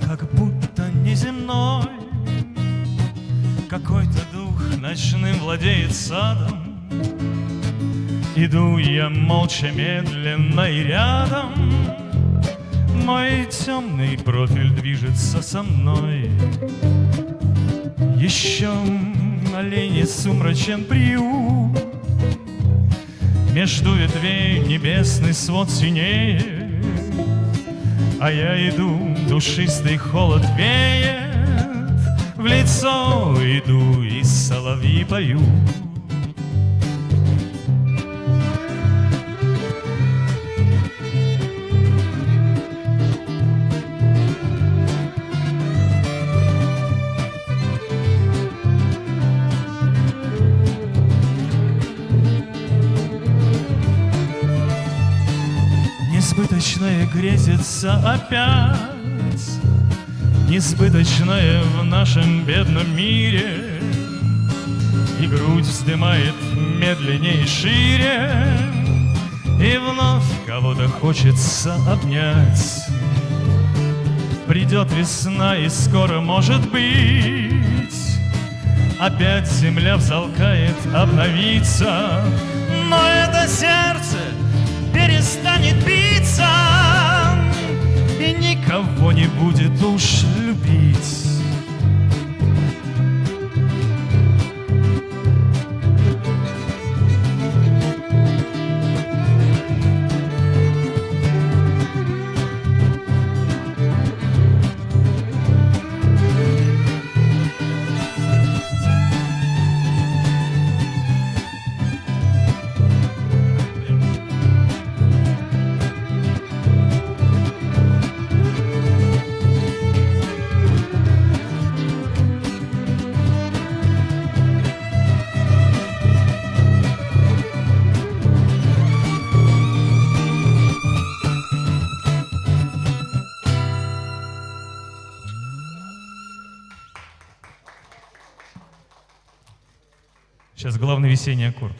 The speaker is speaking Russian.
как будто неземной, какой-то дух ночным владеет садом. Иду я молча, медленно и рядом мой темный профиль движется со мной. Еще оленей сумрачен приют, между ветвей небесный свод синеет, а я иду, душистый холод веет, в лицо иду, и соловьи поют. Несбыточное грезится опять, несбыточное в нашем бедном мире, и грудь вздымает медленнее и шире, и вновь кого-то хочется обнять. Придет весна, и скоро, может быть, опять земля взалкает обновиться, но это сердце перестанет биться, и никого не будет уж любить. Сейчас главный весенний аккорд.